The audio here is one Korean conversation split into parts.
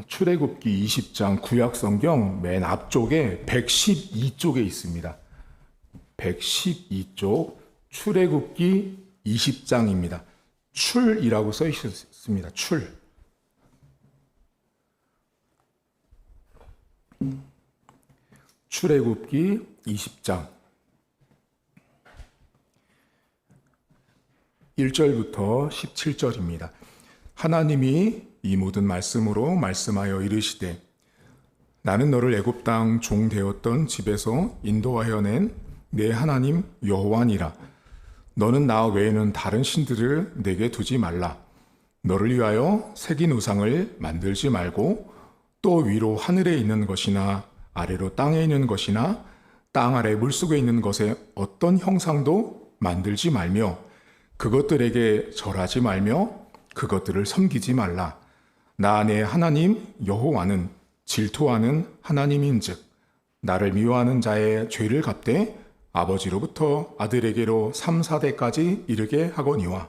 출애굽기 20장 구약성경 맨 앞쪽에 112쪽에 있습니다. 112쪽 출애굽기 20장입니다. 출이라고 써 있습니다. 출. 출애굽기 20장 1절부터 17절입니다. 하나님이 이 모든 말씀으로 말씀하여 이르시되 나는 너를 애굽 땅 종 되었던 집에서 인도하여 낸 내 하나님 여호와니라. 너는 나 외에는 다른 신들을 내게 두지 말라. 너를 위하여 새긴 우상을 만들지 말고 또 위로 하늘에 있는 것이나 아래로 땅에 있는 것이나 땅 아래 물속에 있는 것에 어떤 형상도 만들지 말며 그것들에게 절하지 말며 그것들을 섬기지 말라. 나 내 하나님 여호와는 질투하는 하나님인즉 나를 미워하는 자의 죄를 갚되 아버지로부터 아들에게로 3, 4대까지 이르게 하거니와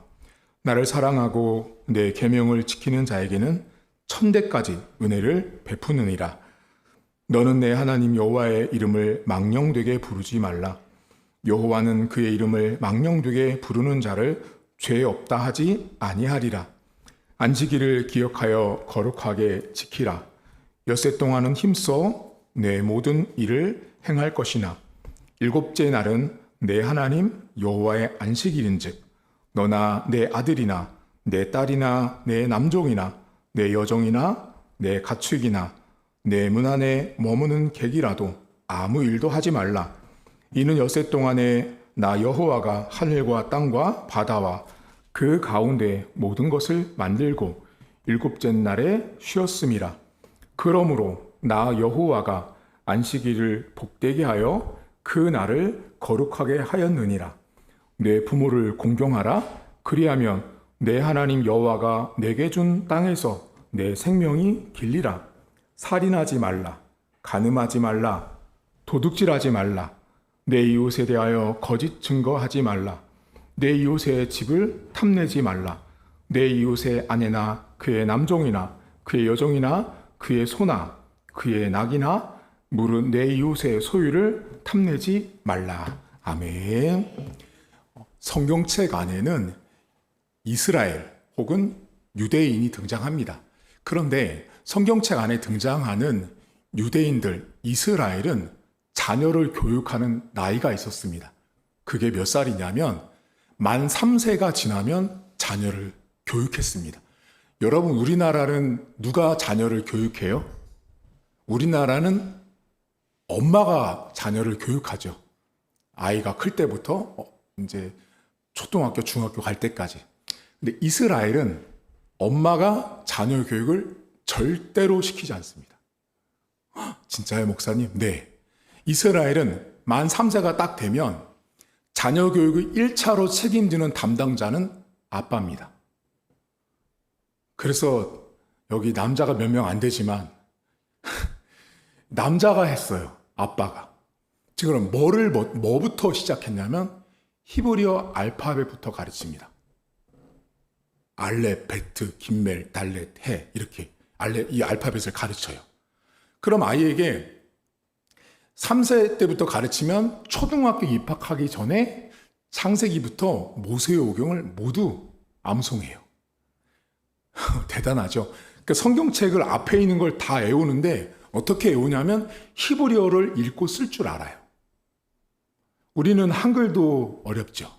나를 사랑하고 내 계명을 지키는 자에게는 1000대까지 은혜를 베푸느니라. 너는 내 하나님 여호와의 이름을 망령되게 부르지 말라. 여호와는 그의 이름을 망령되게 부르는 자를 죄 없다 하지 아니하리라. 안식일을 기억하여 거룩하게 지키라. 엿새 동안은 힘써 내 모든 일을 행할 것이나 일곱째 날은 내 하나님 여호와의 안식일인즉 너나 내 아들이나 내 딸이나 내 남종이나 내 여종이나 내 가축이나 내 문 안에 머무는 객이라도 아무 일도 하지 말라. 이는 엿새 동안에 나 여호와가 하늘과 땅과 바다와 그 가운데 모든 것을 만들고 일곱째 날에 쉬었음이라. 그러므로 나 여호와가 안식일을 복되게 하여 그 날을 거룩하게 하였느니라. 내 부모를 공경하라. 그리하면 내 하나님 여호와가 내게 준 땅에서 내 생명이 길리라. 살인하지 말라. 간음하지 말라. 도둑질하지 말라. 내 이웃에 대하여 거짓 증거하지 말라. 내 이웃의 집을 탐내지 말라. 내 이웃의 아내나 그의 남종이나 그의 여종이나 그의 소나 그의 낙이나 물은 내 이웃의 소유를 탐내지 말라. 아멘. 성경책 안에는 이스라엘 혹은 유대인이 등장합니다. 그런데 성경책 안에 등장하는 유대인들, 이스라엘은 자녀를 교육하는 나이가 있었습니다. 그게 몇 살이냐면 만 3세가 지나면 자녀를 교육했습니다. 여러분, 우리나라는 누가 자녀를 교육해요? 우리나라는 엄마가 자녀를 교육하죠. 아이가 클 때부터 이제 초등학교, 중학교 갈 때까지. 근데 이스라엘은 엄마가 자녀 교육을 절대로 시키지 않습니다. 진짜요, 목사님? 네. 이스라엘은 만 3세가 딱 되면 자녀 교육을 1차로 책임지는 담당자는 아빠입니다. 그래서 여기 남자가 몇 명 안 되지만 남자가 했어요. 아빠가. 지금 뭐부터 시작했냐면 히브리어 알파벳부터 가르칩니다. 알렙, 베트, 김멜, 달렛, 해 이렇게 이 알파벳을 가르쳐요. 그럼 아이에게 3세 때부터 가르치면 초등학교 입학하기 전에 창세기부터 모세오경을 모두 암송해요. 대단하죠. 그러니까 성경책을 앞에 있는 걸 다 외우는데 어떻게 외우냐면 히브리어를 읽고 쓸 줄 알아요. 우리는 한글도 어렵죠.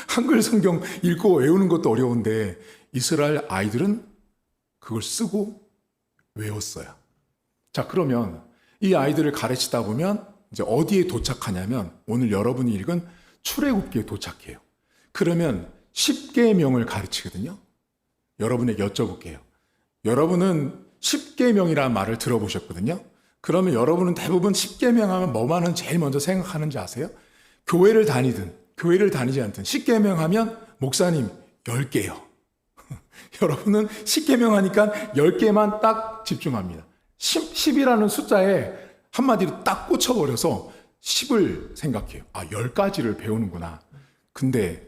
한글 성경 읽고 외우는 것도 어려운데 이스라엘 아이들은 그걸 쓰고 외웠어요. 자, 그러면 이 아이들을 가르치다 보면 이제 어디에 도착하냐면 오늘 여러분이 읽은 출애굽기에 도착해요. 그러면 10계명을 가르치거든요. 여러분에게 여쭤볼게요. 여러분은 10계명이라는 말을 들어보셨거든요. 그러면 여러분은 대부분 10계명 하면 뭐만은 제일 먼저 생각하는지 아세요? 교회를 다니든 교회를 다니지 않든 10계명 하면 목사님 10개요. 여러분은 10계명 하니까 10개만 딱 집중합니다. 10이라는 숫자에 한마디로 딱 꽂혀버려서 10을 생각해요. 아, 10가지를 배우는구나. 근데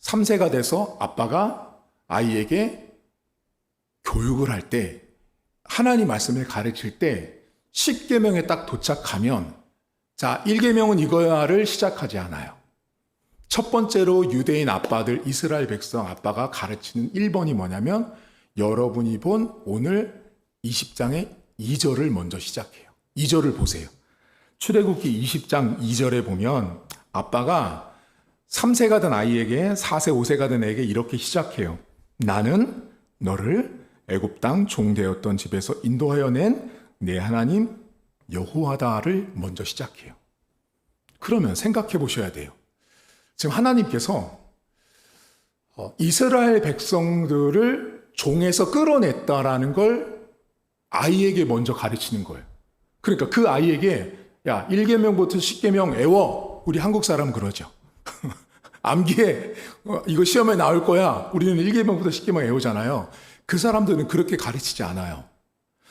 3세가 돼서 아빠가 아이에게 교육을 할 때 하나님 말씀을 가르칠 때 10계명에 딱 도착하면 자, 1계명은 이거야를 시작하지 않아요. 첫 번째로 유대인 아빠들, 이스라엘 백성 아빠가 가르치는 1번이 뭐냐면 여러분이 본 오늘 20장의 2절을 먼저 시작해요. 2절을 보세요. 출애굽기 20장 2절에 보면 아빠가 3세가 된 아이에게 4세, 5세가 된 애에게 이렇게 시작해요. 나는 너를 애굽 땅 종되었던 집에서 인도하여 낸 내 하나님 여호와다를 먼저 시작해요. 그러면 생각해 보셔야 돼요. 지금 하나님께서 이스라엘 백성들을 종에서 끌어냈다라는 걸 아이에게 먼저 가르치는 거예요. 그러니까 그 아이에게 야 1계명부터 10계명 외워. 우리 한국 사람은 그러죠. 암기해. 이거 시험에 나올 거야. 우리는 1계명부터 10계명 외우잖아요. 그 사람들은 그렇게 가르치지 않아요.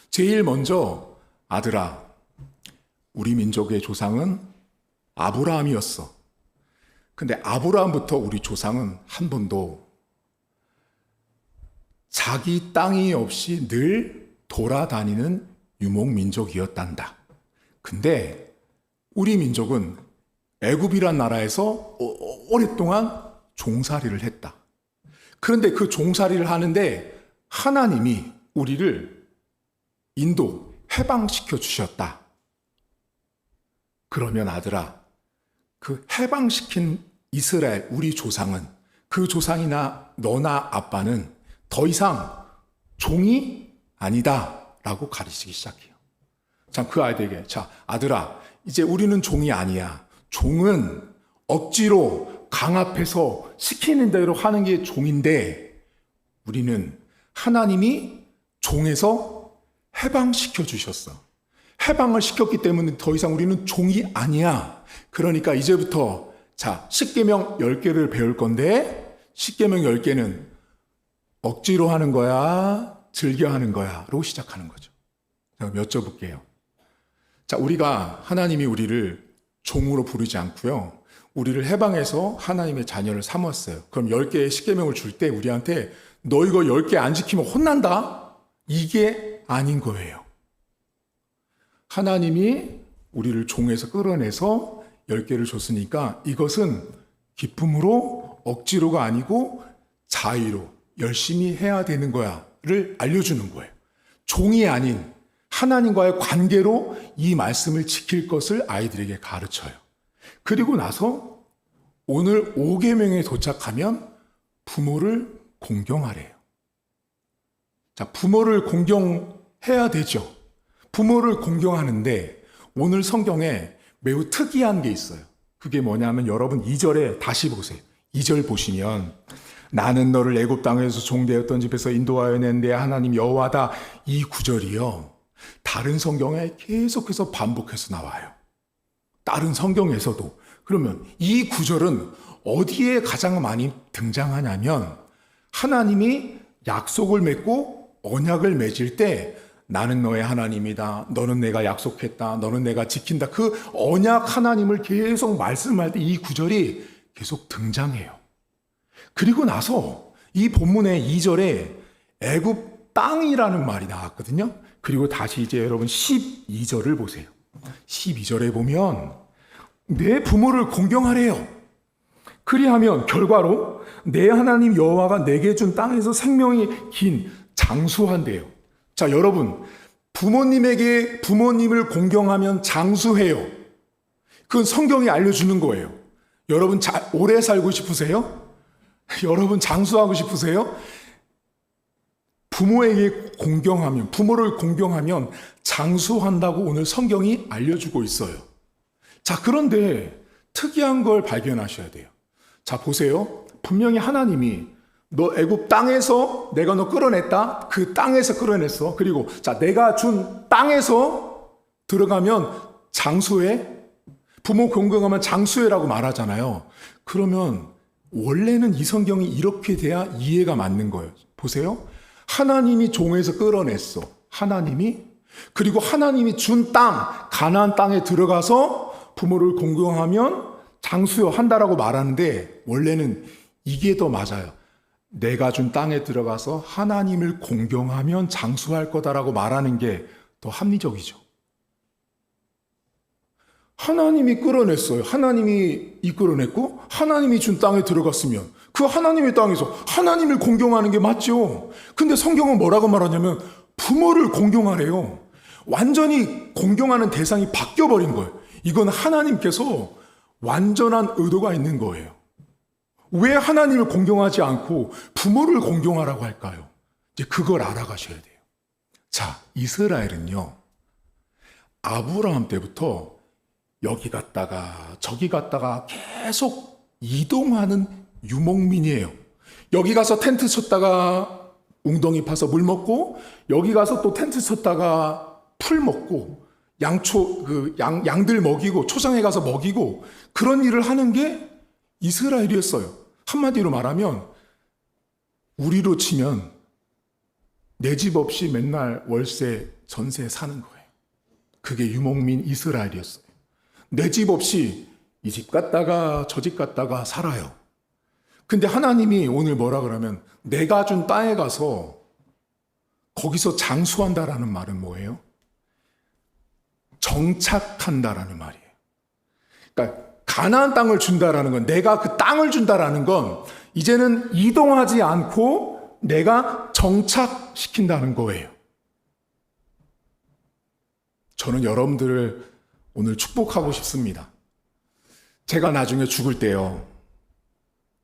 제일 먼저 아들아, 우리 민족의 조상은 아브라함이었어. 근데 아브라함부터 우리 조상은 한 번도 자기 땅이 없이 늘 돌아다니는 유목민족이었단다. 근데 우리 민족은 애굽이란 나라에서 오랫동안 종살이를 했다. 그런데 그 종살이를 하는데 하나님이 우리를 해방시켜 주셨다. 그러면 아들아, 그 해방시킨 이스라엘, 우리 조상은, 그 조상이나 너나 아빠는 더 이상 종이 아니다 라고 가르치기 시작해요. 자, 그 아이들에게 자, 아들아, 이제 우리는 종이 아니야. 종은 억지로 강압해서 시키는 대로 하는 게 종인데 우리는 하나님이 종에서 해방시켜 주셨어. 해방을 시켰기 때문에 더 이상 우리는 종이 아니야. 그러니까 이제부터 자, 10계명 10개를 배울 건데 10계명 10개는 억지로 하는 거야? 즐겨 하는 거야? 로 시작하는 거죠. 제가 여쭤볼게요. 자, 우리가 하나님이 우리를 종으로 부르지 않고요. 우리를 해방해서 하나님의 자녀를 삼았어요. 그럼 10개의 10계명을 줄 때 우리한테 너 이거 10개 안 지키면 혼난다? 이게 아닌 거예요. 하나님이 우리를 종에서 끌어내서 10개를 줬으니까 이것은 기쁨으로 억지로가 아니고 자의로 열심히 해야 되는 거야를 알려주는 거예요. 종이 아닌 하나님과의 관계로 이 말씀을 지킬 것을 아이들에게 가르쳐요. 그리고 나서 오늘 5계명에 도착하면 부모를 공경하래요. 자, 부모를 공경해야 되죠. 부모를 공경하는데 오늘 성경에 매우 특이한 게 있어요. 그게 뭐냐면 여러분 2절에 다시 보세요. 2절 보시면 나는 너를 애굽 땅에서 종되었던 집에서 인도하여 낸 내 하나님 여호와다. 이 구절이요. 다른 성경에 계속해서 반복해서 나와요. 다른 성경에서도. 그러면 이 구절은 어디에 가장 많이 등장하냐면 하나님이 약속을 맺고 언약을 맺을 때 나는 너의 하나님이다. 너는 내가 약속했다. 너는 내가 지킨다. 그 언약 하나님을 계속 말씀할 때 이 구절이 계속 등장해요. 그리고 나서 이 본문의 2절에 애굽 땅이라는 말이 나왔거든요. 그리고 다시 이제 여러분 12절을 보세요. 12절에 보면 내 부모를 공경하래요. 그리하면 결과로 내 하나님 여호와가 내게 준 땅에서 생명이 긴 장수한대요. 자, 여러분, 부모님을 공경하면 장수해요. 그건 성경이 알려주는 거예요. 여러분, 오래 살고 싶으세요? 여러분, 장수하고 싶으세요? 부모를 공경하면 장수한다고 오늘 성경이 알려주고 있어요. 자, 그런데 특이한 걸 발견하셔야 돼요. 자, 보세요. 분명히 하나님이 너 애굽 땅에서 내가 너 끌어냈다. 그 땅에서 끌어냈어. 그리고 자, 내가 준 땅에서 들어가면 장수해. 부모 공경하면 장수해라고 말하잖아요. 그러면 원래는 이 성경이 이렇게 돼야 이해가 맞는 거예요. 보세요. 하나님이 종에서 끌어냈어. 그리고 하나님이 준 땅, 가나안 땅에 들어가서 부모를 공경하면 장수한다라고 말하는데 원래는 이게 더 맞아요. 내가 준 땅에 들어가서 하나님을 공경하면 장수할 거다라고 말하는 게 더 합리적이죠. 하나님이 끌어냈어요. 하나님이 이끌어냈고 하나님이 준 땅에 들어갔으면 그 하나님의 땅에서 하나님을 공경하는 게 맞죠. 근데 성경은 뭐라고 말하냐면 부모를 공경하래요. 완전히 공경하는 대상이 바뀌어버린 거예요. 이건 하나님께서 완전한 의도가 있는 거예요. 왜 하나님을 공경하지 않고 부모를 공경하라고 할까요? 이제 그걸 알아가셔야 돼요. 자, 이스라엘은요, 아브라함 때부터 여기 갔다가 저기 갔다가 계속 이동하는 유목민이에요. 여기 가서 텐트 쳤다가 웅덩이 파서 물 먹고, 여기 가서 또 텐트 쳤다가 풀 먹고, 양들 먹이고, 초장에 가서 먹이고, 그런 일을 하는 게 이스라엘이었어요. 한마디로 말하면, 우리로 치면, 내 집 없이 맨날 월세, 전세 사는 거예요. 그게 유목민 이스라엘이었어요. 내 집 없이 이 집 갔다가 저 집 갔다가 살아요. 근데 하나님이 오늘 뭐라 그러면 내가 준 땅에 가서 거기서 장수한다라는 말은 뭐예요? 정착한다라는 말이에요. 그러니까 가나안 땅을 준다라는 건, 내가 그 땅을 준다라는 건 이제는 이동하지 않고 내가 정착시킨다는 거예요. 저는 여러분들을 오늘 축복하고 싶습니다. 제가 나중에 죽을 때요,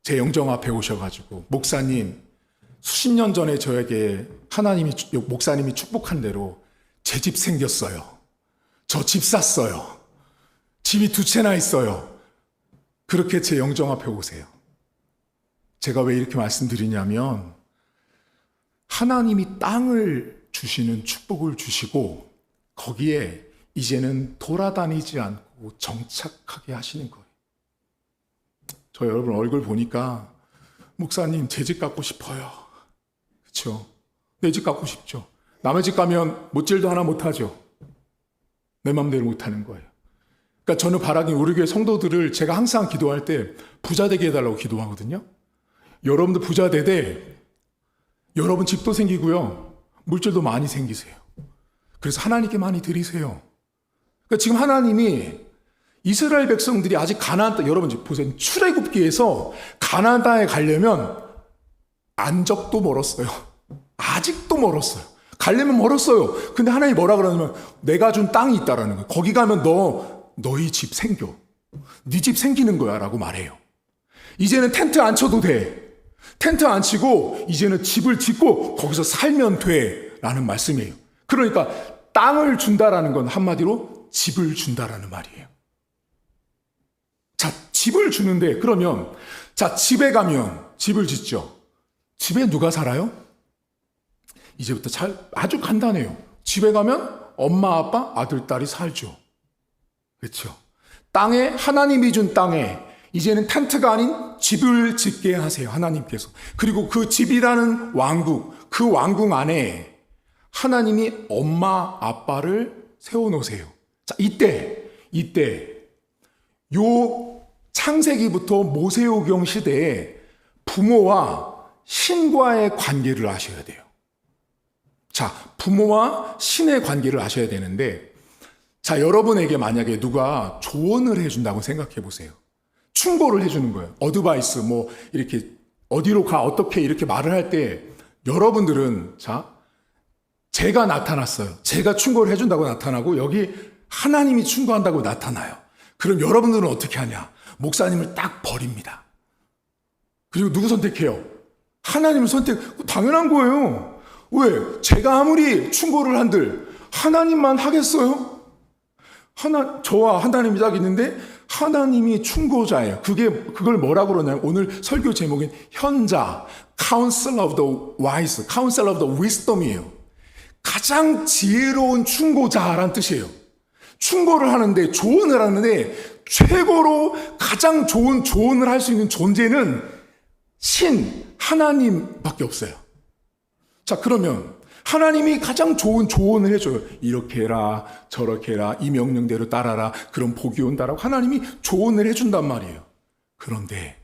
제 영정 앞에 오셔가지고, 목사님, 수십 년 전에 저에게 목사님이 축복한 대로 제 집 생겼어요. 저 집 샀어요. 집이 2채나 있어요. 그렇게 제 영정 앞에 오세요. 제가 왜 이렇게 말씀드리냐면, 하나님이 땅을 주시는 축복을 주시고, 거기에 이제는 돌아다니지 않고 정착하게 하시는 거예요. 저 여러분 얼굴 보니까, 목사님, 제 집 갖고 싶어요. 그렇죠? 내 집 갖고 싶죠. 남의 집 가면 못질도 하나 못하죠. 내 마음대로 못하는 거예요. 그러니까 저는 바라긴 우리 교회 성도들을 제가 항상 기도할 때 부자 되게 해달라고 기도하거든요. 여러분도 부자 되되 여러분 집도 생기고요, 물질도 많이 생기세요. 그래서 하나님께 많이 드리세요. 그러니까 지금 하나님이 이스라엘 백성들이 아직 가나안 땅, 여러분 보세요. 출애굽기에서 가나안 땅에 가려면 안적도 멀었어요. 아직도 멀었어요. 가려면 멀었어요. 근데 하나님이 뭐라 그러냐면 내가 준 땅이 있다라는 거예요. 거기 가면 너희 집 생겨. 네 집 생기는 거야 라고 말해요. 이제는 텐트 안 쳐도 돼. 텐트 안 치고 이제는 집을 짓고 거기서 살면 돼 라는 말씀이에요. 그러니까 땅을 준다라는 건 한마디로 집을 준다라는 말이에요. 자, 집을 주는데 그러면 자, 집에 가면 집을 짓죠. 집에 누가 살아요? 이제부터 아주 간단해요. 집에 가면 엄마, 아빠, 아들, 딸이 살죠. 그렇죠? 땅에, 하나님이 준 땅에 이제는 텐트가 아닌 집을 짓게 하세요. 하나님께서. 그리고 그 집이라는 왕국, 그 왕국 안에 하나님이 엄마, 아빠를 세워놓으세요. 자, 이때 요 창세기부터 모세오경 시대에 부모와 신과의 관계를 아셔야 돼요. 자, 부모와 신의 관계를 아셔야 되는데, 자, 여러분에게 만약에 누가 조언을 해준다고 생각해 보세요. 충고를 해주는 거예요. 어드바이스, 이렇게, 어디로 가, 어떻게 이렇게 말을 할 때, 여러분들은, 자, 제가 나타났어요. 제가 충고를 해준다고 나타나고, 여기 하나님이 충고한다고 나타나요. 그럼 여러분들은 어떻게 하냐? 목사님을 딱 버립니다. 그리고 누구 선택해요? 하나님을 당연한 거예요. 왜? 제가 아무리 충고를 한들 하나님만 하겠어요? 저와 하나님이 딱 있는데 하나님이 충고자예요. 그걸 뭐라고 그러냐면 오늘 설교 제목인 현자, Counsel of the Wise, Counsel of the Wisdom이에요. 가장 지혜로운 충고자란 뜻이에요. 충고를 하는데, 조언을 하는데 최고로 가장 좋은 조언을 할 수 있는 존재는 하나님밖에 없어요. 자, 그러면 하나님이 가장 좋은 조언을 해줘요. 이렇게 해라, 저렇게 해라, 이 명령대로 따라라, 그럼 복이 온다라고 하나님이 조언을 해준단 말이에요. 그런데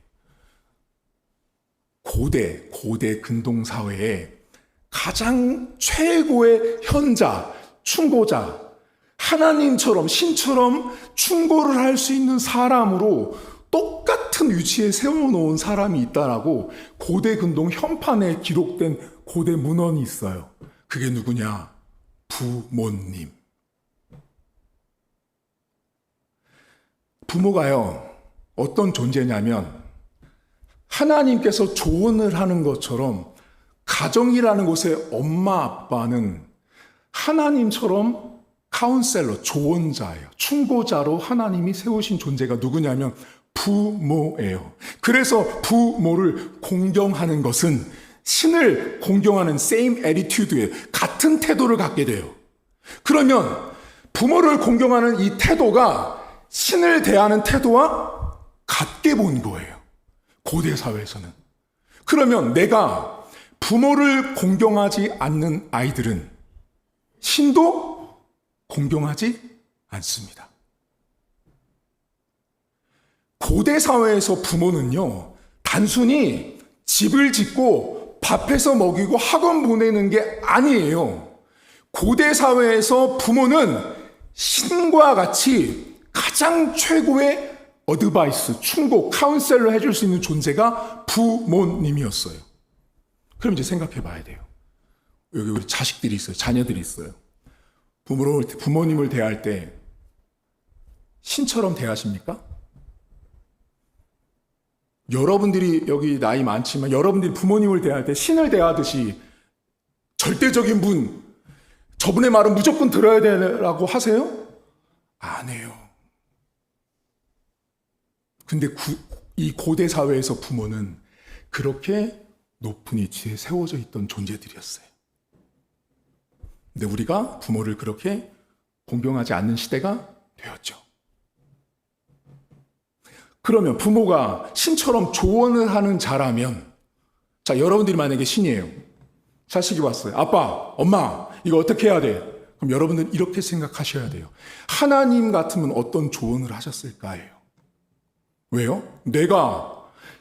고대 근동사회에 가장 최고의 현자, 충고자, 하나님처럼, 신처럼 충고를 할 수 있는 사람으로 똑같은 위치에 세워놓은 사람이 있다라고 고대 근동 현판에 기록된 고대 문헌이 있어요. 그게 누구냐? 부모님. 부모가요, 어떤 존재냐면 하나님께서 조언을 하는 것처럼 가정이라는 곳에 엄마 아빠는 하나님처럼 카운셀러, 조언자예요. 충고자로 하나님이 세우신 존재가 누구냐면 부모예요. 그래서 부모를 공경하는 것은 신을 공경하는 same attitude에 같은 태도를 갖게 돼요. 그러면 부모를 공경하는 이 태도가 신을 대하는 태도와 같게 본 거예요. 고대 사회에서는. 그러면 내가 부모를 공경하지 않는 아이들은 신도 공경하지 않습니다. 고대 사회에서 부모는요, 단순히 집을 짓고 밥해서 먹이고 학원 보내는 게 아니에요. 고대 사회에서 부모는 신과 같이 가장 최고의 어드바이스, 충고, 카운셀러 해줄 수 있는 존재가 부모님이었어요. 그럼 이제 생각해 봐야 돼요. 여기 우리 자식들이 있어요. 자녀들이 있어요. 부모님을 대할 때 신처럼 대하십니까? 여러분들이 여기 나이 많지만 여러분들이 부모님을 대할 때 신을 대하듯이 절대적인 분, 저분의 말은 무조건 들어야 되라고 하세요? 안 해요. 근데 이 고대 사회에서 부모는 그렇게 높은 위치에 세워져 있던 존재들이었어요. 근데 우리가 부모를 그렇게 공경하지 않는 시대가 되었죠. 그러면 부모가 신처럼 조언을 하는 자라면, 자, 여러분들이 만약에 신이에요. 자식이 왔어요. 아빠, 엄마, 이거 어떻게 해야 돼? 그럼 여러분들은 이렇게 생각하셔야 돼요. 하나님 같으면 어떤 조언을 하셨을까요? 왜요? 내가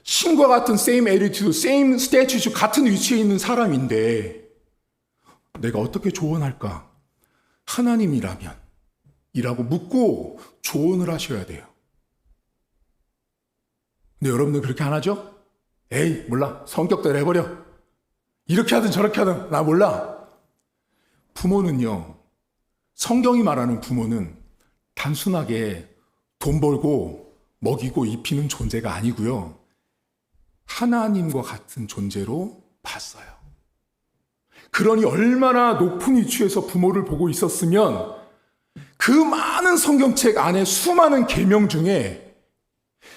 신과 같은 same attitude, same stature, 같은 위치에 있는 사람인데 내가 어떻게 조언할까? 하나님이라면 이라고 묻고 조언을 하셔야 돼요. 근데 여러분들 그렇게 안 하죠? 에이, 몰라. 성격대로 해버려. 이렇게 하든 저렇게 하든 나 몰라. 부모는요, 성경이 말하는 부모는 단순하게 돈 벌고 먹이고 입히는 존재가 아니고요. 하나님과 같은 존재로 봤어요. 그러니 얼마나 높은 위치에서 부모를 보고 있었으면 그 많은 성경책 안에 수많은 계명 중에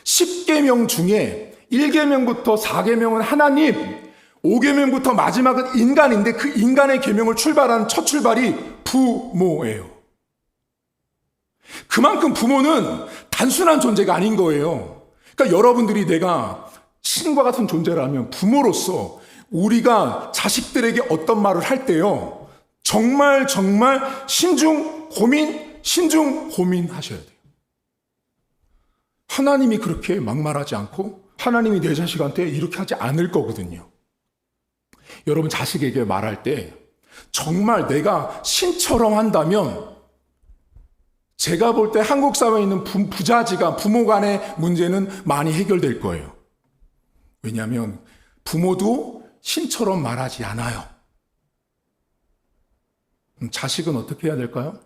10계명 중에 1계명부터 4계명은 하나님, 5계명부터 마지막은 인간인데 그 인간의 계명을 출발한 첫 출발이 부모예요. 그만큼 부모는 단순한 존재가 아닌 거예요. 그러니까 여러분들이 내가 신과 같은 존재라면 부모로서 우리가 자식들에게 어떤 말을 할 때요, 정말 신중 고민하셔야 돼요. 하나님이 그렇게 막말하지 않고 하나님이 내 자식한테 이렇게 하지 않을 거거든요. 여러분 자식에게 말할 때 정말 내가 신처럼 한다면 제가 볼 때 한국 사회에 있는 부자지간, 부모 간의 문제는 많이 해결될 거예요. 왜냐하면 부모도 신처럼 말하지 않아요. 자식은 어떻게 해야 될까요?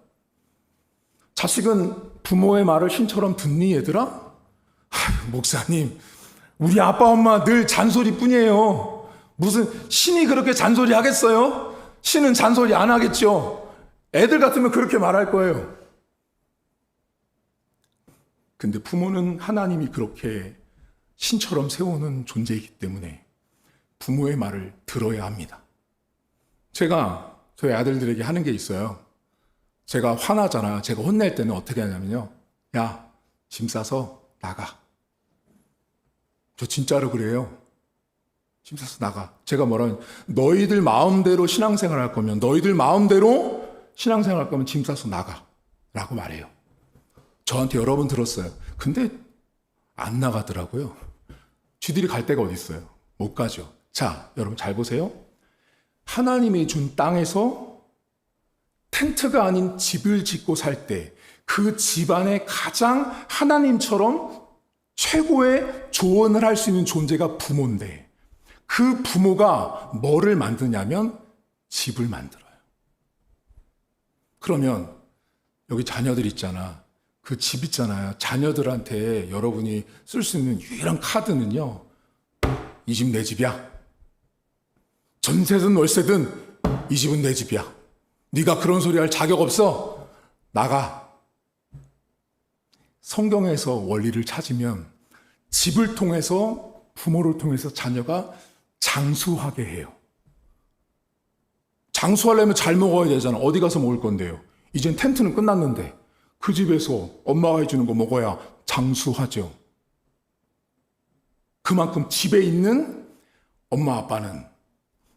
자식은 부모의 말을 신처럼 듣니 얘들아? 아유, 목사님, 우리 아빠 엄마 늘 잔소리뿐이에요. 무슨 신이 그렇게 잔소리 하겠어요? 신은 잔소리 안 하겠죠. 애들 같으면 그렇게 말할 거예요. 근데 부모는 하나님이 그렇게 신처럼 세우는 존재이기 때문에 부모의 말을 들어야 합니다. 제가 저희 아들들에게 하는 게 있어요. 제가 화나잖아요. 제가 혼낼 때는 어떻게 하냐면요. 야, 짐 싸서 나가. 저 진짜로 그래요. 짐 싸서 나가. 제가 뭐라면 너희들 마음대로 신앙생활 할 거면 너희들 마음대로 신앙생활 할 거면 짐 싸서 나가 라고 말해요. 저한테 여러 번 들었어요. 근데 안 나가더라고요. 쥐들이 갈 데가 어디 있어요. 못 가죠. 자, 여러분 잘 보세요. 하나님이 준 땅에서 텐트가 아닌 집을 짓고 살 때 그 집안에 가장 하나님처럼 최고의 조언을 할 수 있는 존재가 부모인데 그 부모가 뭐를 만드냐면 집을 만들어요. 그러면 여기 자녀들 있잖아. 그 집 있잖아요. 자녀들한테 여러분이 쓸 수 있는 유일한 카드는요. 이 집 내 집이야. 전세든 월세든 이 집은 내 집이야. 네가 그런 소리 할 자격 없어. 나가. 성경에서 원리를 찾으면 집을 통해서 부모를 통해서 자녀가 장수하게 해요. 장수하려면 잘 먹어야 되잖아. 어디 가서 먹을 건데요. 이젠 텐트는 끝났는데 그 집에서 엄마가 해주는 거 먹어야 장수하죠. 그만큼 집에 있는 엄마 아빠는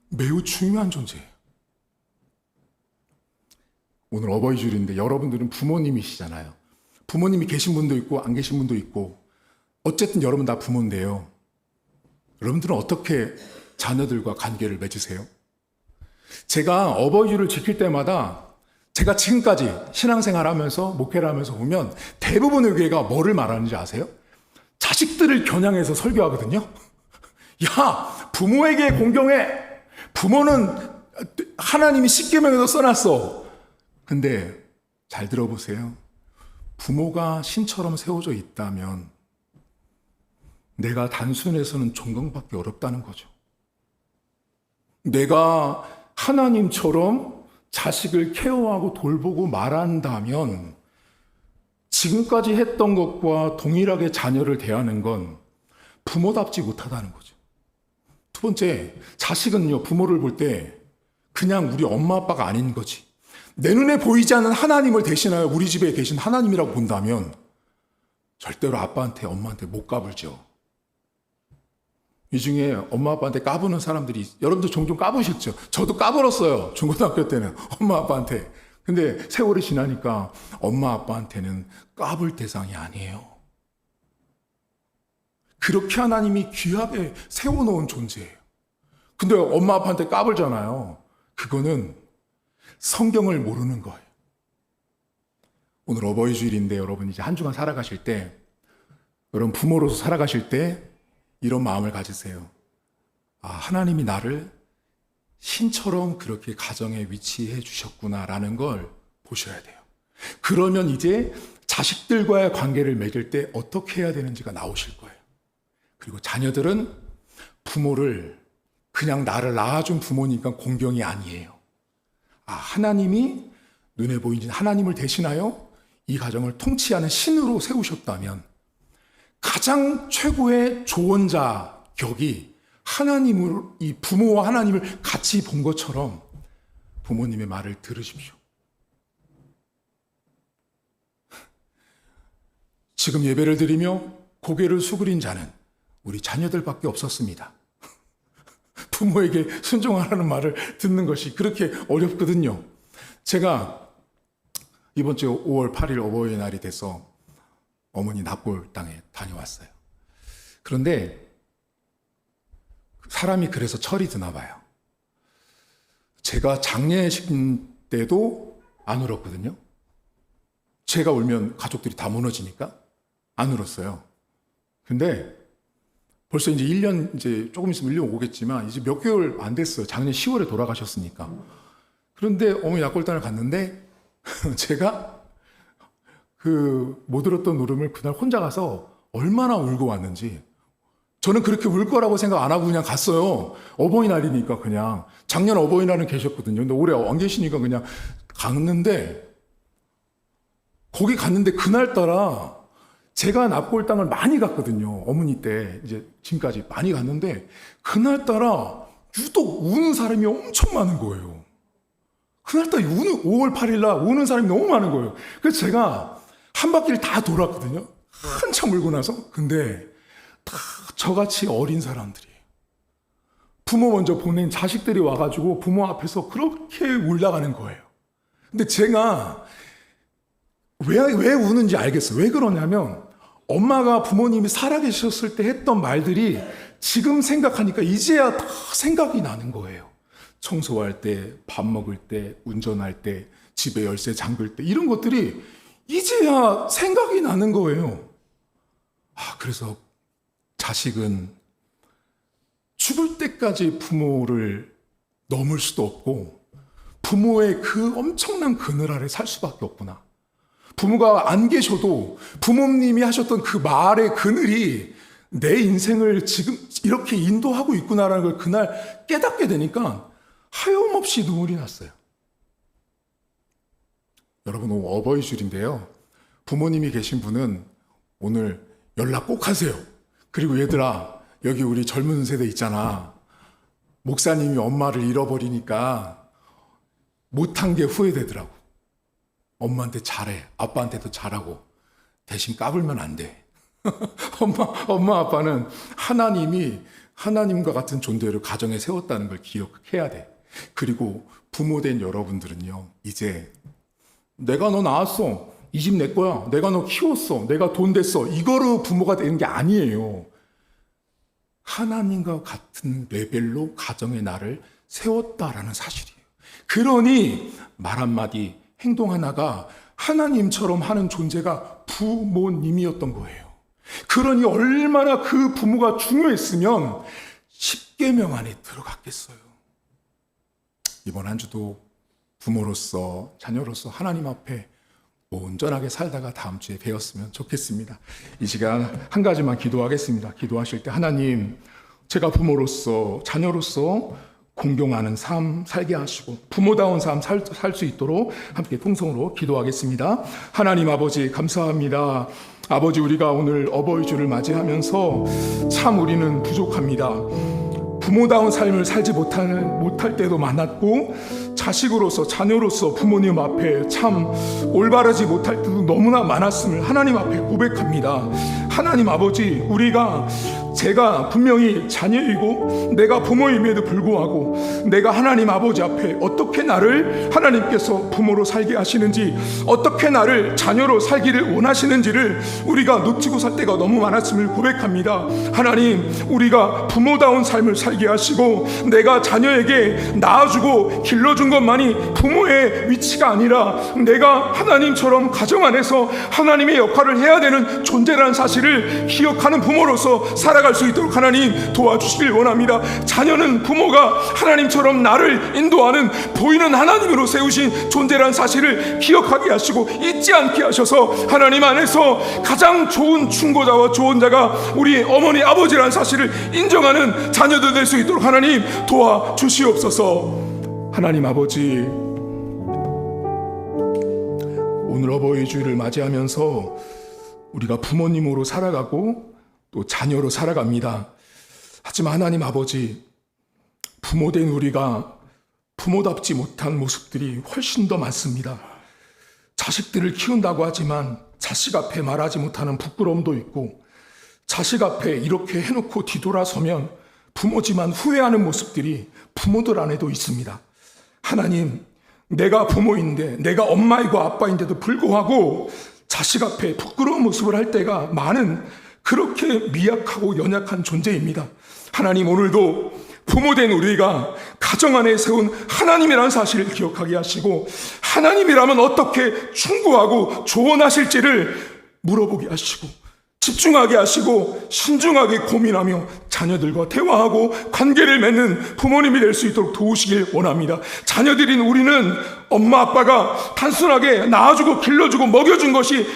매우 중요한 존재예요. 오늘 어버이주일인데 여러분들은 부모님이시잖아요. 부모님이 계신 분도 있고 안 계신 분도 있고 어쨌든 여러분 다 부모인데요. 여러분들은 어떻게 자녀들과 관계를 맺으세요? 제가 어버이주일을 지킬 때마다 제가 지금까지 신앙생활 하면서 목회를 하면서 보면 대부분의 교회가 뭐를 말하는지 아세요? 자식들을 겨냥해서 설교하거든요. 야, 부모에게 공경해. 부모는 하나님이 십계명에서 써놨어. 근데 잘 들어보세요. 부모가 신처럼 세워져 있다면 내가 단순해서는 존경받기 어렵다는 거죠. 내가 하나님처럼 자식을 케어하고 돌보고 말한다면 지금까지 했던 것과 동일하게 자녀를 대하는 건 부모답지 못하다는 거죠. 두 번째, 자식은요, 부모를 볼 때 그냥 우리 엄마 아빠가 아닌 거지. 내 눈에 보이지 않는 하나님을 대신하여 우리 집에 계신 하나님이라고 본다면 절대로 아빠한테, 엄마한테 못 까불죠. 이 중에 엄마 아빠한테 까부는 사람들이 여러분도 종종 까부셨죠. 저도 까불었어요. 중고등학교 때는 엄마 아빠한테. 근데 세월이 지나니까 엄마 아빠한테는 까불 대상이 아니에요. 그렇게 하나님이 귀하게 세워놓은 존재예요. 근데 엄마 아빠한테 까불잖아요. 그거는 성경을 모르는 거예요. 오늘 어버이주일인데 여러분 이제 한 주간 살아가실 때 여러분 부모로서 살아가실 때 이런 마음을 가지세요. 아, 하나님이 나를 신처럼 그렇게 가정에 위치해 주셨구나라는 걸 보셔야 돼요. 그러면 이제 자식들과의 관계를 맺을 때 어떻게 해야 되는지가 나오실 거예요. 그리고 자녀들은 부모를 그냥 나를 낳아준 부모니까 공경이 아니에요. 아, 하나님이 눈에 보이는 하나님을 대신하여 이 가정을 통치하는 신으로 세우셨다면 가장 최고의 조언자 격이 하나님을, 이 부모와 하나님을 같이 본 것처럼 부모님의 말을 들으십시오. 지금 예배를 드리며 고개를 수그린 자는 우리 자녀들밖에 없었습니다. 부모에게 순종하라는 말을 듣는 것이 그렇게 어렵거든요. 제가 이번 주 5월 8일 어버이날이 돼서 어머니 납골 땅에 다녀왔어요. 그런데 사람이 그래서 철이 드나 봐요. 제가 장례식 때도 안 울었거든요. 제가 울면 가족들이 다 무너지니까 안 울었어요. 근데 벌써 이제 1년, 이제 조금 있으면 1년 오겠지만 이제 몇 개월 안 됐어요. 작년 10월에 돌아가셨으니까. 그런데 어머니 납골당을 갔는데 제가 못 울었던 울음을 그날 혼자 가서 얼마나 울고 왔는지. 저는 그렇게 울 거라고 생각 안 하고 그냥 갔어요. 어버이날이니까 그냥. 작년 어버이날은 계셨거든요. 근데 올해 안 계시니까 그냥 갔는데 거기 갔는데 그날따라 제가 납골당을 많이 갔거든요. 어머니 때 이제 지금까지 많이 갔는데 그날따라 유독 우는 사람이 엄청 많은 거예요. 그날따라 5월 8일 날 우는 사람이 너무 많은 거예요. 그래서 제가 한 바퀴를 다 돌았거든요. 한참 울고 나서. 근데 다 저같이 어린 사람들이에요. 부모 먼저 보낸 자식들이 와가지고 부모 앞에서 그렇게 울다가는 거예요. 근데 제가 왜 우는지 알겠어요. 왜 그러냐면 엄마가 부모님이 살아계셨을 때 했던 말들이 지금 생각하니까 이제야 다 생각이 나는 거예요. 청소할 때, 밥 먹을 때, 운전할 때, 집에 열쇠 잠글 때 이런 것들이 이제야 생각이 나는 거예요. 그래서 자식은 죽을 때까지 부모를 넘을 수도 없고 부모의 그 엄청난 그늘 아래 살 수밖에 없구나. 부모가 안 계셔도 부모님이 하셨던 그 말의 그늘이 내 인생을 지금 이렇게 인도하고 있구나라는 걸 그날 깨닫게 되니까 하염없이 눈물이 났어요. 여러분, 오늘 어버이줄인데요. 부모님이 계신 분은 오늘 연락 꼭 하세요. 그리고 얘들아, 여기 우리 젊은 세대 있잖아. 목사님이 엄마를 잃어버리니까 못한 게 후회되더라고. 엄마한테 잘해. 아빠한테도 잘하고. 대신 까불면 안 돼. 엄마, 아빠는 하나님이 하나님과 같은 존재를 가정에 세웠다는 걸 기억해야 돼. 그리고 부모된 여러분들은요, 이제 내가 너 낳았어. 이 집 내 거야. 내가 너 키웠어. 내가 돈 됐어. 이거로 부모가 되는 게 아니에요. 하나님과 같은 레벨로 가정의 나를 세웠다라는 사실이에요. 그러니 말 한마디, 행동 하나가 하나님처럼 하는 존재가 부모님이었던 거예요. 그러니 얼마나 그 부모가 중요했으면 10계명 안에 들어갔겠어요. 이번 한 주도 부모로서, 자녀로서 하나님 앞에 온전하게 살다가 다음 주에 뵈었으면 좋겠습니다. 이 시간 한 가지만 기도하겠습니다. 기도하실 때 하나님, 제가 부모로서, 자녀로서 공경하는 삶 살게 하시고 부모다운 삶 살 수 있도록 함께 통성으로 기도하겠습니다. 하나님 아버지 감사합니다. 아버지, 우리가 오늘 어버이주를 맞이하면서 참 우리는 부족합니다. 부모다운 삶을 살지 못할 때도 많았고, 자식으로서, 자녀로서 부모님 앞에 참 올바르지 못할 때도 너무나 많았음을 하나님 앞에 고백합니다. 하나님 아버지, 제가 분명히 자녀이고 내가 부모임에도 불구하고 내가 하나님 아버지 앞에 어떻게 나를 하나님께서 부모로 살게 하시는지, 어떻게 나를 자녀로 살기를 원하시는지를 우리가 놓치고 살 때가 너무 많았음을 고백합니다. 하나님, 우리가 부모다운 삶을 살게 하시고 내가 자녀에게 낳아주고 길러준 것만이 부모의 위치가 아니라 내가 하나님처럼 가정 안에서 하나님의 역할을 해야 되는 존재라는 사실을 기억하는 부모로서 살아갈 수 있도록 하나님 도와주시길 원합니다. 자녀는 부모가 하나님처럼 나를 인도하는 보이는 하나님으로 세우신 존재라는 사실을 기억하게 하시고 잊지 않게 하셔서 하나님 안에서 가장 좋은 충고자와 조언자가 우리 어머니 아버지라는 사실을 인정하는 자녀들 될 수 있도록 하나님 도와주시옵소서. 하나님 아버지, 오늘 어버이 주일을 맞이하면서 우리가 부모님으로 살아가고 또 자녀로 살아갑니다. 하지만 하나님 아버지, 부모된 우리가 부모답지 못한 모습들이 훨씬 더 많습니다. 자식들을 키운다고 하지만 자식 앞에 말하지 못하는 부끄러움도 있고, 자식 앞에 이렇게 해놓고 뒤돌아서면 부모지만 후회하는 모습들이 부모들 안에도 있습니다. 하나님, 내가 부모인데, 내가 엄마이고 아빠인데도 불구하고 자식 앞에 부끄러운 모습을 할 때가 많은, 그렇게 미약하고 연약한 존재입니다. 하나님, 오늘도 부모된 우리가 가정 안에 세운 하나님이라는 사실을 기억하게 하시고, 하나님이라면 어떻게 충고하고 조언하실지를 물어보게 하시고, 집중하게 하시고 신중하게 고민하며 자녀들과 대화하고 관계를 맺는 부모님이 될 수 있도록 도우시길 원합니다. 자녀들인 우리는 엄마 아빠가 단순하게 낳아주고 길러주고 먹여준 것이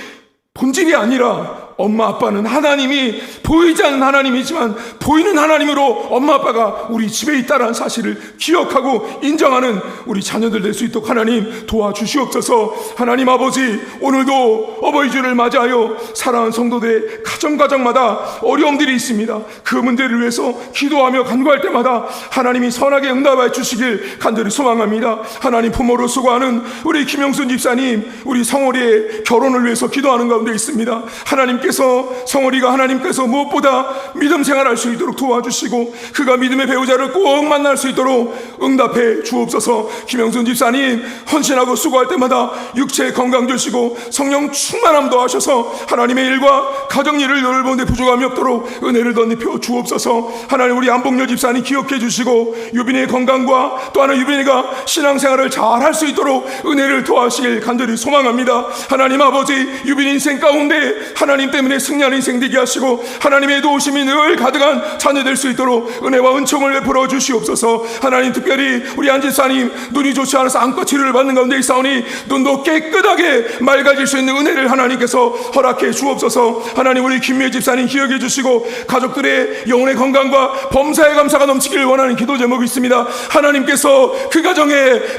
본질이 아니라, 엄마 아빠는 하나님이 보이지 않는 하나님이지만 보이는 하나님으로 엄마 아빠가 우리 집에 있다는 사실을 기억하고 인정하는 우리 자녀들 될 수 있도록 하나님 도와주시옵소서. 하나님 아버지, 오늘도 어버이주를 맞이하여 사랑하는 성도들의 가정마다 어려움들이 있습니다. 그 문제를 위해서 기도하며 간구할 때마다 하나님이 선하게 응답해 주시길 간절히 소망합니다. 하나님, 부모로 수고하는 우리 김영순 집사님, 우리 성월이의 결혼을 위해서 기도하는 가운데 있습니다. 하나님께 하나님께서 성월이가 하나님께서 무엇보다 믿음 생활할 수 있도록 도와주시고 그가 믿음의 배우자를 꼭 만날 수 있도록 응답해 주옵소서. 김영순 집사님 헌신하고 수고할 때마다 육체 건강 주시고 성령 충만함도 하셔서 하나님의 일과 가정일을 열보는데 부족함이 없도록 은혜를 덧입혀 주옵소서. 하나님 우리 안복녀 집사님 기억해 주시고 유빈이의 건강과 또 하나 유빈이가 신앙생활을 잘 할 수 있도록 은혜를 도와주시길 간절히 소망합니다. 하나님 아버지 유빈 인생 가운데 하나님 때문에 승리하는 인생 되게 하시고 하나님의 도우심이 늘 가득한 자녀 될 수 있도록 은혜와 은총을 베풀어 주시옵소서. 하나님 특별히 우리 안 집사님 눈이 좋지 않아서 안과 치료를 받는 가운데 있사오니 눈도 깨끗하게 맑아질 수 있는 은혜를 하나님께서 허락해 주옵소서. 하나님 우리 김미애 집사님 기억해 주시고 가족들의 영혼의 건강과 범사의 감사가 넘치기를 원하는 기도 제목이 있습니다. 하나님께서 그 가정에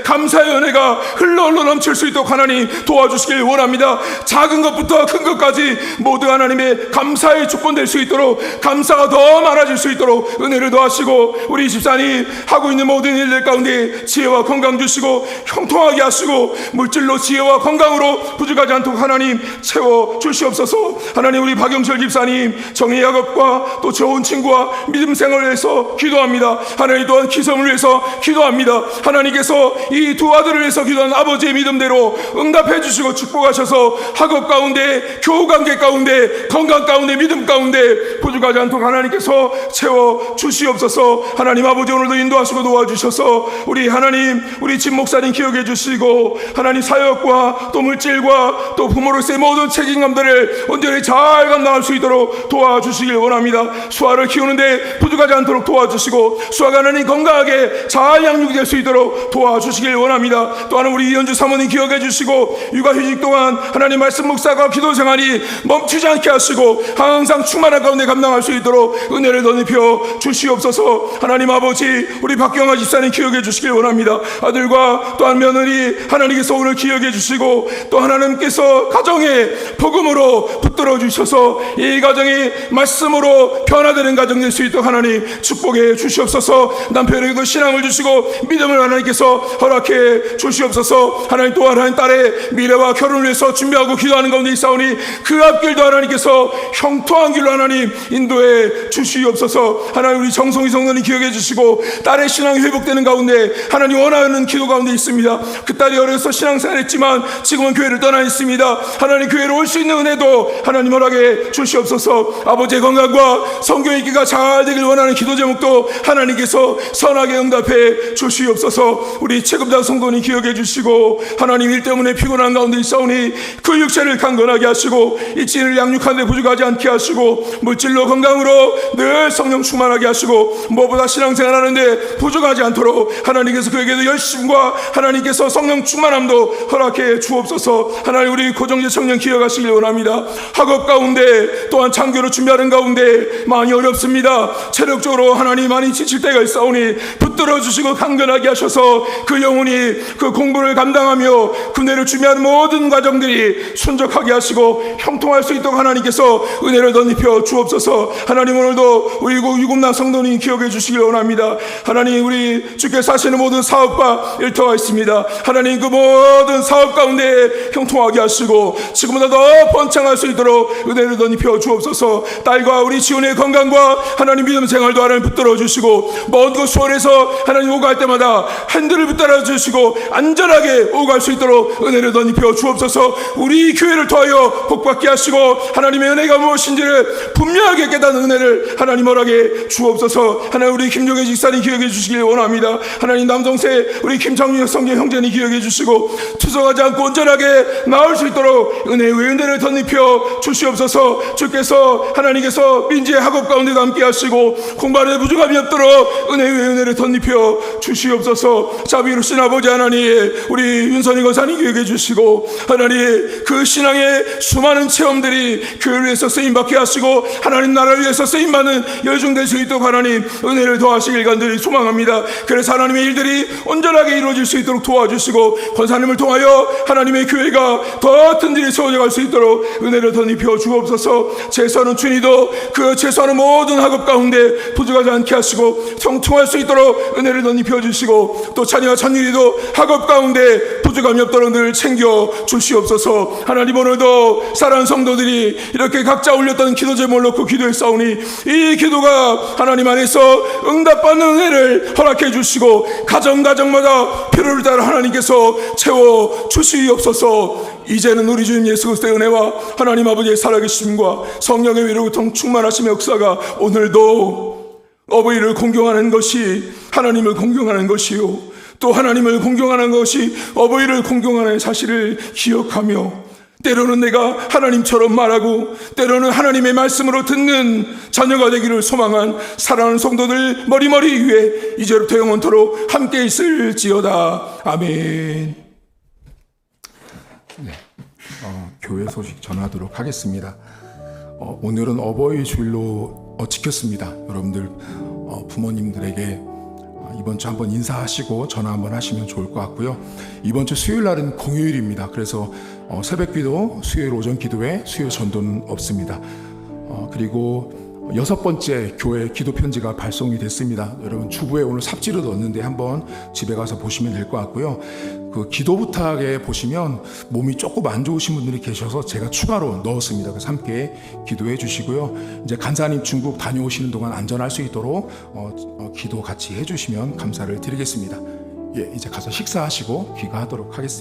감사의 은혜가 흘러 넘칠 수 있도록 하나님 도와주시길 원합니다. 작은 것부터 큰 것까지 모두 하나님의 감사의 조건 될 수 있도록 감사가 더 많아질 수 있도록 은혜를 더하시고 우리 집사님 하고 있는 모든 일들 가운데 지혜와 건강 주시고 형통하게 하시고 물질로 지혜와 건강으로 부족하지 않도록 하나님 채워 주시옵소서. 하나님 우리 박영철 집사님 정의 야곱과 또 좋은 친구와 믿음 생활을 위해서 기도합니다. 하나님 또한 기성을 위해서 기도합니다. 하나님께서 이 두 아들을 위해서 기도한 아버지의 믿음대로 응답해 주시고 축복하셔서 학업 가운데 교우 관계 가운데 건강 가운데 믿음 가운데 부족하지 않도록 하나님께서 채워 주시옵소서. 하나님 아버지 오늘도 인도하시고 도와주셔서 우리 하나님 우리 진 목사님 기억해 주시고 하나님 사역과 또 물질과 또 부모로서의 모든 책임감들을 온전히 잘 감당할 수 있도록 도와주시길 원합니다. 수아를 키우는데 부족하지 않도록 도와주시고 수아가 하나님 건강하게 잘 양육될 수 있도록 도와주시길 원합니다. 또한 우리 이현주 사모님 기억해 주시고 육아휴직 동안 하나님 말씀 묵상과 기도 생활이 멈추지 않게 하시고 항상 충만한 가운데 감당할 수 있도록 은혜를 덧입혀 주시옵소서. 하나님 아버지 우리 박경아 집사님 기억해 주시길 원합니다. 아들과 또한 며느리 하나님께서 오늘 기억해 주시고 또 하나님께서 가정에 복음으로 붙들어 주셔서 이 가정이 말씀으로 변화되는 가정 될 수 있도록 하나님 축복해 주시옵소서. 남편에게도 신앙을 주시고 믿음을 하나님께서 허락해 주시옵소서. 하나님 또한 하나님 딸의 미래와 결혼을 위해서 준비하고 기도하는 가운데 있사오니 그 앞길도 하나님께서 형통한 길로 하나님 인도해 주시옵소서. 하나님 우리 정성희 성도님 기억해 주시고 딸의 신앙이 회복되는 가운데 하나님 원하는 기도 가운데 있습니다. 그 딸이 어려서 신앙생활했지만 지금은 교회를 떠나 있습니다. 하나님 교회로 올 수 있는 은혜도 하나님 허락해 주시옵소서. 아버지의 건강과 성경 읽기가 잘 되길 원하는 기도 제목도 하나님께서 선하게 응답해 주시옵소서. 우리 체급장 성도님 기억해 주시고 하나님 일 때문에 피곤한 가운데 있사오니 그 육체를 강건하게 하시고 일진을 양육하는데 부족하지 않게 하시고 물질로 건강으로 늘 성령 충만하게 하시고 무엇보다 신앙생활하는데 부족하지 않도록 하나님께서 그에게도 열심과 하나님께서 성령 충만함도 허락해 주옵소서. 하나님 우리 고정제 청년 기억하시길 원합니다. 학업 가운데 또한 장교로 준비하는 가운데 많이 어렵습니다. 체력적으로 하나님 많이 지칠 때가 있사오니 붙들어 주시고 강건하게 하셔서 그 영혼이 그 공부를 감당하며 군대를 준비하는 모든 과정들이 순적하게 하시고 형통할 수 있도록 하나님께서 은혜를 덧입혀 주옵소서. 하나님 오늘도 우리 유금남 성도님 기억해 주시길 원합니다. 하나님 우리 주께서 하시는 모든 사업과 일터가 있습니다. 하나님 그 모든 사업 가운데 형통하게 하시고 지금보다 더 번창할 수 있도록 은혜를 덧입혀 주옵소서. 딸과 우리 지훈의 건강과 하나님 믿음 생활도 하나님 붙들어 주시고 먼 곳 수원에서 하나님 오갈 때마다 핸들을 붙들어 주시고 안전하게 오갈 수 있도록 은혜를 덧입혀 주옵소서. 우리 교회를 통하여 복받게 하시고 하나님의 은혜가 무엇인지를 분명하게 깨닫는 은혜를 하나님 허락해 주옵소서. 하나님 우리 김종혜 집사님 기억해 주시길 원합니다. 하나님 남동생 우리 김창윤 성경 형제님 기억해 주시고 투석하지 않고 온전하게 나올 수 있도록 은혜의 은혜를 덧입혀 주시옵소서. 주께서 하나님께서 민지의 학업 가운데도 함께 하시고 공부하는 데 부족함이 없도록 은혜의 은혜를 덧입혀 주시옵소서. 자비로우신 아버지 하나님 우리 윤선희 권사님 기억해 주시고 하나님 그 신앙의 수많은 체험들이 교회를 위해서 쓰임받게 하시고 하나님 나라를 위해서 쓰임받는 열중될 수 있도록 하나님 은혜를 더하시길 간절히 소망합니다. 그래서 하나님의 일들이 온전하게 이루어질 수 있도록 도와주시고 권사님을 통하여 하나님의 교회가 더 튼실히 세워져 갈 수 있도록 은혜를 덧입혀 주옵소서. 최소한은 준이도 그 최소한의 모든 학업 가운데 부족하지 않게 하시고 성통할 수 있도록 은혜를 덧입혀 주시고 또 찬이와 찬율이도 학업 가운데 부족함이 없도록 늘 챙겨 주시옵소서. 하나님 오늘도 사랑하는 성도들이 성도들이 이렇게 각자 올렸던 기도 제목을 놓고 기도했사오니 이 기도가 하나님 안에서 응답받는 은혜를 허락해 주시고 가정마다 필요를 따라 하나님께서 채워 주시옵소서. 이제는 우리 주님 예수 그리스도의 은혜와 하나님 아버지의 살아계심과 성령의 위로부터 충만하심의 역사가 오늘도 어버이를 공경하는 것이 하나님을 공경하는 것이요, 또 하나님을 공경하는 것이 어버이를 공경하는 사실을 기억하며, 때로는 내가 하나님처럼 말하고 때로는 하나님의 말씀으로 듣는 자녀가 되기를 소망한 사랑하는 성도들 머리머리 위에 이제부터 영원토록 함께 있을지어다. 아멘. 네, 교회 소식 전하도록 하겠습니다. 오늘은 어버이 주일로 지켰습니다. 여러분들 부모님들에게 이번 주 한번 인사하시고 전화 한번 하시면 좋을 것 같고요. 이번 주 수요일 날은 공휴일입니다. 그래서 새벽 기도, 수요일 오전 기도회, 수요 전도는 없습니다. 그리고 6번째 교회 기도 편지가 발송이 됐습니다. 여러분 주부에 오늘 삽지를 넣었는데 한번 집에 가서 보시면 될 것 같고요. 그 기도 부탁에 보시면 몸이 조금 안 좋으신 분들이 계셔서 제가 추가로 넣었습니다. 그래서 함께 기도해 주시고요. 이제 간사님 중국 다녀오시는 동안 안전할 수 있도록 기도 같이 해주시면 감사를 드리겠습니다. 예, 이제 가서 식사하시고 귀가하도록 하겠습니다.